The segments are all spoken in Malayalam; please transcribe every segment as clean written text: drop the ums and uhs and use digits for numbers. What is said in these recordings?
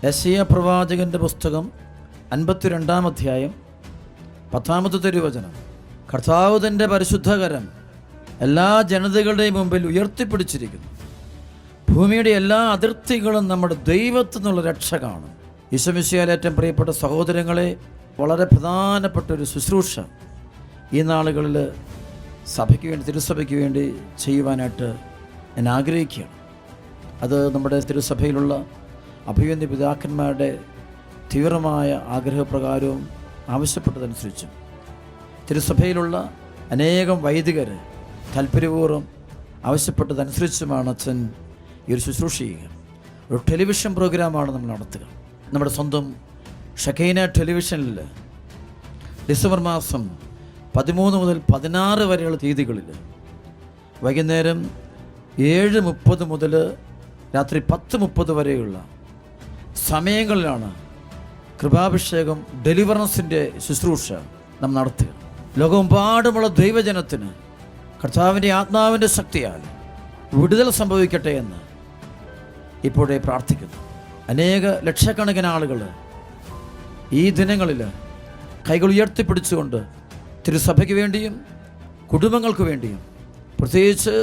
യെശയ്യാ പ്രവാചകന്റെ പുസ്തകം 52-ാം അധ്യായം 10-ാമത്തെ തിരുവചനം. കർത്താവ് തൻ്റെ പരിശുദ്ധകരം എല്ലാ ജനതകളുടെയും മുമ്പിൽ ഉയർത്തിപ്പിടിച്ചിരിക്കുന്നു. ഭൂമിയുടെ എല്ലാ അതിർത്തികളും നമ്മുടെ ദൈവത്തിൽ നിന്നുള്ള രക്ഷ കാണും. ഈശോ മിശിഹായിൽ ഏറ്റവും പ്രിയപ്പെട്ട സഹോദരങ്ങളെ, വളരെ പ്രധാനപ്പെട്ട ഒരു ശുശ്രൂഷ ഈ നാളുകളിൽ സഭയ്ക്ക് വേണ്ടി, തിരുസഭയ്ക്ക് വേണ്ടി ചെയ്യുവാനായിട്ട് ഞാൻ ആഗ്രഹിക്കുകയാണ്. അത് നമ്മുടെ തിരുസഭയിലുള്ള അഭിവന്ദ്യ പിതാക്കന്മാരുടെ തീവ്രമായ ആഗ്രഹപ്രകാരവും ആവശ്യപ്പെട്ടതനുസരിച്ചും തിരുസഭയിലുള്ള അനേകം വൈദികർ താല്പര്യപൂർവ്വം ആവശ്യപ്പെട്ടതനുസരിച്ചുമാണ് അച്ഛൻ ഈ ഒരു ശുശ്രൂഷ ചെയ്യുക. ഒരു ടെലിവിഷൻ പ്രോഗ്രാമാണ് നമ്മൾ നടത്തുക. നമ്മുടെ സ്വന്തം ഷക്കൈന ടെലിവിഷനിൽ ഡിസംബർ മാസം 13 മുതൽ 16 വരെയുള്ള തീയതികളിൽ വൈകുന്നേരം 7:30 മുതൽ രാത്രി 10:30 വരെയുള്ള സമയങ്ങളിലാണ് കൃപാഭിഷേകം ഡെലിവറൻസിൻ്റെ ശുശ്രൂഷ നാം നടത്തുക. ലോകമെമ്പാടുമുള്ള ദൈവജനത്തിന് കർത്താവിൻ്റെ ആത്മാവിൻ്റെ ശക്തിയാൽ വിടുതൽ സംഭവിക്കട്ടെ എന്ന് ഇപ്പോഴേ പ്രാർത്ഥിക്കുന്നു. അനേക ലക്ഷക്കണക്കിന് ആളുകൾ ഈ ദിനങ്ങളിൽ കൈകൾ ഉയർത്തിപ്പിടിച്ചുകൊണ്ട് തിരുസഭയ്ക്ക് വേണ്ടിയും കുടുംബങ്ങൾക്ക് വേണ്ടിയും, പ്രത്യേകിച്ച്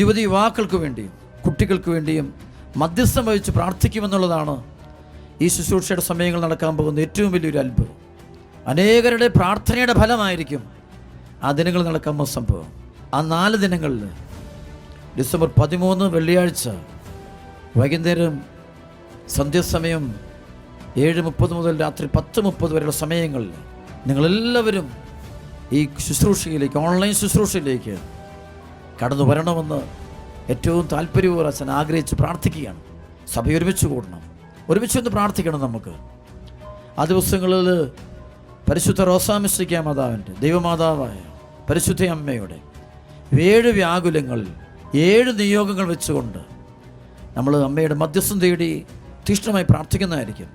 യുവതി യുവാക്കൾക്ക് വേണ്ടിയും കുട്ടികൾക്ക് വേണ്ടിയും മധ്യസ്ഥം വഹിച്ച് പ്രാർത്ഥിക്കുമെന്നുള്ളതാണ് ഈ ശുശ്രൂഷയുടെ സമയങ്ങൾ നടക്കാൻ പോകുന്ന ഏറ്റവും വലിയൊരു അത്ഭുതം. അനേകരുടെ പ്രാർത്ഥനയുടെ ഫലമായിരിക്കും ആ ദിനങ്ങൾ നടക്കാൻ പോകുന്ന സംഭവം. ആ 4 ദിനങ്ങളിൽ ഡിസംബർ 13 വെള്ളിയാഴ്ച വൈകുന്നേരം സന്ധ്യാസമയം 7:30 മുതൽ രാത്രി 10:30 വരെയുള്ള സമയങ്ങളിൽ നിങ്ങളെല്ലാവരും ഈ ശുശ്രൂഷയിലേക്ക്, ഓൺലൈൻ ശുശ്രൂഷയിലേക്ക് കടന്നു വരണമെന്ന് ഏറ്റവും താല്പര്യപൂർവ്വം അച്ഛൻ ആഗ്രഹിച്ച് പ്രാർത്ഥിക്കുകയാണ്. സഭ ഒരുമിച്ച് കൂടണം, ഒരുമിച്ചൊന്ന് പ്രാർത്ഥിക്കണം. നമുക്ക് ആ ദിവസങ്ങളിൽ പരിശുദ്ധ റോസാമിസ്റ്റിക്ക മാതാവിൻ്റെ, ദൈവമാതാവായ പരിശുദ്ധ അമ്മയുടെ 7 വ്യാകുലങ്ങളിൽ 7 നിയോഗങ്ങൾ വെച്ചുകൊണ്ട് നമ്മൾ അമ്മയുടെ മധ്യസ്ഥം തേടി തീഷ്ണമായി പ്രാർത്ഥിക്കുന്നതായിരിക്കും.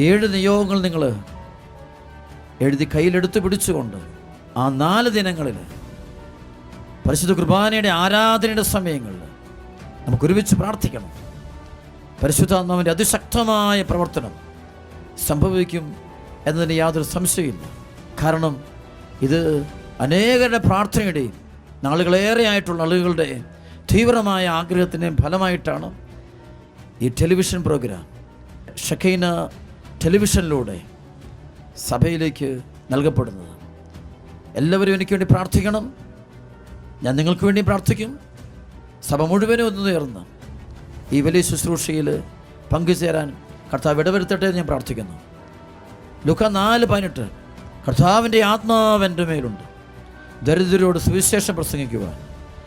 7 നിയോഗങ്ങൾ നിങ്ങൾ എഴുതി കയ്യിലെടുത്ത് പിടിച്ചുകൊണ്ട് ആ 4 ദിനങ്ങളിൽ പരിശുദ്ധ കുർബാനയുടെ ആരാധനയുടെ സമയങ്ങളിൽ നമുക്ക് ഒരുമിച്ച് പ്രാർത്ഥിക്കണം. പരിശുദ്ധാത്മാവിൻ്റെ അതിശക്തമായ പ്രവർത്തനം സംഭവിക്കും എന്നതിന് യാതൊരു സംശയമില്ല. കാരണം ഇത് അനേകരുടെ പ്രാർത്ഥനയുടെയും നാളുകളേറെ ആയിട്ടുള്ള ആളുകളുടെ തീവ്രമായ ആഗ്രഹത്തിൻ്റെയും ഫലമായിട്ടാണ് ഈ ടെലിവിഷൻ പ്രോഗ്രാം ഷക്കൈന ടെലിവിഷനിലൂടെ സഭയിലേക്ക് നൽകപ്പെടുന്നത്. എല്ലാവരും എനിക്ക് വേണ്ടി പ്രാർത്ഥിക്കണം. ഞാൻ നിങ്ങൾക്ക് വേണ്ടി പ്രാർത്ഥിക്കും. സഭ മുഴുവനും ഒന്ന് ചേർന്ന് ഈ വലിയ ശുശ്രൂഷയിൽ പങ്കുചേരാൻ കർത്താവ് ഇടവരുത്തട്ടെ എന്ന് ഞാൻ പ്രാർത്ഥിക്കുന്നു. ലൂക്കാ 4:18 കർത്താവിൻ്റെ ആത്മാവ് എൻ്റെ മേലുണ്ട്, ദരിദ്രരോട് സുവിശേഷം പ്രസംഗിക്കുവാൻ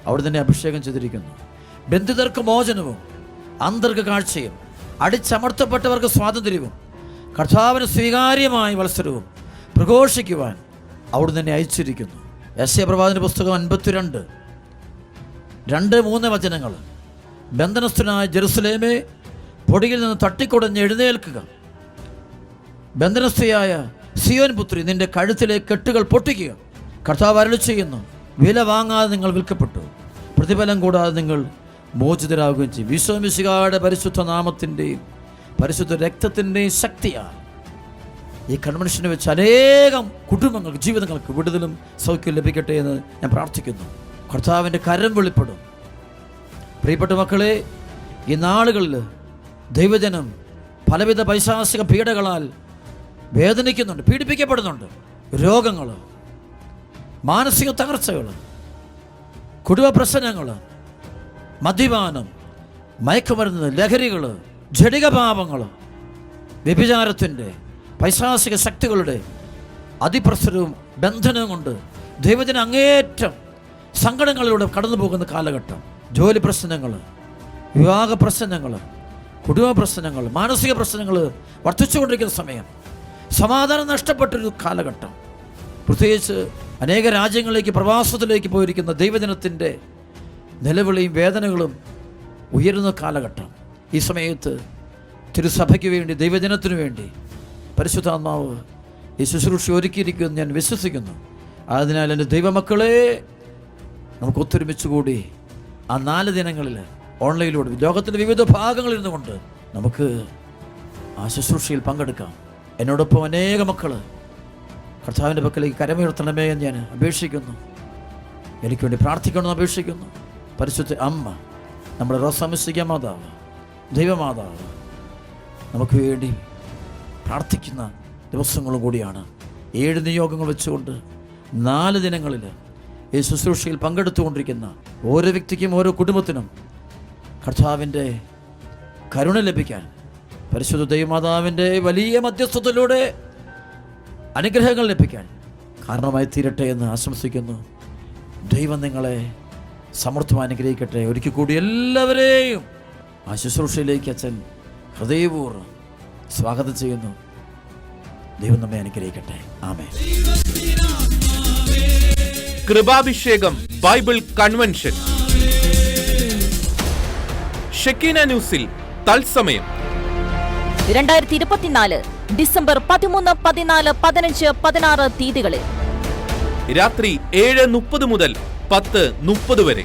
അവിടെ തന്നെ അഭിഷേകം ചെയ്തിരിക്കുന്നു. ബന്ധിതർക്ക് മോചനവും അന്തർക്ക് കാഴ്ചയും അടിച്ചമർത്തപ്പെട്ടവർക്ക് സ്വാതന്ത്ര്യവും കർത്താവിന് സ്വീകാര്യമായ വത്സരവും പ്രഘോഷിക്കുവാൻ അവിടെ തന്നെ അയച്ചിരിക്കുന്നു. യെശയ്യാ പ്രവാചകന്റെ പുസ്തകം 52:2-3 വചനങ്ങൾ. ബന്ധനസ്ഥനായ ജെറുസലേമേ, പൊടിയിൽ നിന്ന് തട്ടിക്കുടഞ്ഞ് എഴുന്നേൽക്കുക. ബന്ധനസ്ഥയായ സിയോൻ പുത്രി, നിന്റെ കഴുത്തിലെ കെട്ടുകൾ പൊട്ടിക്കുക. കർത്താവ് അരുളി ചെയ്യുന്നു, വില വാങ്ങാതെ നിങ്ങൾ വിൽക്കപ്പെട്ടു, പ്രതിഫലം കൂടാതെ നിങ്ങൾ മോചിതരാകുകയും ചെയ്യും. ഈശോ മിശിഹായുടെ പരിശുദ്ധ നാമത്തിൻ്റെയും പരിശുദ്ധ രക്തത്തിൻ്റെയും ശക്തിയാണ് ഈ കൺവെൻഷനെ വെച്ച് അനേകം കുടുംബങ്ങൾക്ക്, ജീവിതങ്ങൾക്ക് വിടുതലും സൗഖ്യം ലഭിക്കട്ടെ എന്ന് ഞാൻ പ്രാർത്ഥിക്കുന്നു. കർത്താവിൻ്റെ കരം വെളിപ്പെടും. പ്രിയപ്പെട്ട മക്കളെ, ഈ നാളുകളിൽ ദൈവജനം പലവിധ പൈശാചിക പീഡകളാൽ വേദനിക്കുന്നുണ്ട്, പീഡിപ്പിക്കപ്പെടുന്നുണ്ട്. രോഗങ്ങൾ, മാനസിക തകർച്ചകൾ, കുടുംബ പ്രശ്നങ്ങൾ, മദ്യപാനം, മയക്കുമരുന്ന്, ലഹരികൾ, ജഡിക പാപങ്ങൾ, വ്യഭിചാരത്തിൻ്റെ പൈശാചിക ശക്തികളുടെ അതിപ്രസരവും ബന്ധനവും കൊണ്ട് ദൈവജനം അങ്ങേയറ്റം സങ്കടങ്ങളിലൂടെ കടന്നു പോകുന്ന കാലഘട്ടം. ജോലി പ്രശ്നങ്ങൾ, വിവാഹ പ്രശ്നങ്ങൾ, കുടുംബ പ്രശ്നങ്ങൾ, മാനസിക പ്രശ്നങ്ങൾ വർദ്ധിച്ചുകൊണ്ടിരിക്കുന്ന സമയം, സമാധാനം നഷ്ടപ്പെട്ടൊരു കാലഘട്ടം. പ്രത്യേകിച്ച് അനേക രാജ്യങ്ങളിലേക്ക്, പ്രവാസത്തിലേക്ക് പോയിരിക്കുന്ന ദൈവജനത്തിൻ്റെ നിലവിളിയും വേദനകളും ഉയരുന്ന കാലഘട്ടം. ഈ സമയത്ത് തിരുസഭയ്ക്ക് വേണ്ടി, ദൈവജനത്തിനു വേണ്ടി പരിശുദ്ധാത്മാവ് ഈ ശുശ്രൂഷ ഒരുക്കിയിരിക്കുമെന്ന് ഞാൻ വിശ്വസിക്കുന്നു. അതിനാൽ എൻ്റെ ദൈവമക്കളെ, നമുക്ക് ഒത്തൊരുമിച്ച് കൂടി ആ 4 ദിനങ്ങളിൽ ഓൺലൈനിലൂടെ ലോകത്തിൻ്റെ വിവിധ ഭാഗങ്ങളിൽ ഇരുന്നുകൊണ്ട് നമുക്ക് ആ ശുശ്രൂഷയിൽ പങ്കെടുക്കാം. എന്നോടൊപ്പം അനേക മക്കൾ കർത്താവിൻ്റെ പക്കലേക്ക് കരമുയർത്തണമേ എന്ന് ഞാൻ അപേക്ഷിക്കുന്നു. എനിക്ക് വേണ്ടി പ്രാർത്ഥിക്കണമെന്ന് അപേക്ഷിക്കുന്നു. പരിശുദ്ധ അമ്മ, നമ്മുടെ റോസാമിസ്റ്റിക മാതാവ്, ദൈവമാതാവ്, നമുക്ക് വേണ്ടി പ്രാർത്ഥിക്കുന്ന ദിവസങ്ങളും കൂടിയാണ്. 7 നിയോഗങ്ങൾ വെച്ചുകൊണ്ട് 4 ദിനങ്ങളിൽ ഈ ശുശ്രൂഷയിൽ പങ്കെടുത്തുകൊണ്ടിരിക്കുന്ന ഓരോ വ്യക്തിക്കും ഓരോ കുടുംബത്തിനും കർത്താവിൻ്റെ കരുണ ലഭിക്കാൻ പരിശുദ്ധ ദൈവമാതാവിൻ്റെ വലിയ മധ്യസ്ഥതയിലൂടെ അനുഗ്രഹങ്ങൾ ലഭിക്കാൻ കാരണമായി തീരട്ടെ എന്ന് ആശംസിക്കുന്നു. ദൈവം നിങ്ങളെ സമൃദ്ധമായി അനുഗ്രഹിക്കട്ടെ. ഒരിക്കൽ കൂടി എല്ലാവരെയും ആ ശുശ്രൂഷയിലേക്ക് അച്ഛൻ ഹൃദയപൂർവ്വം സ്വാഗതം ചെയ്യുന്നു. ദൈവം നമ്മെ അനുഗ്രഹിക്കട്ടെ. ആമേൻ. കൃപാഭിഷേകം ബൈബിൾ കൺവെൻഷൻ ഷെക്കീന ന്യൂസിൽ തത്സമയം 2024 ഡിസംബർ 13, 14, 15, 16 തീയതികളിൽ രാത്രി 7:30 മുതൽ 10:30 വരെ.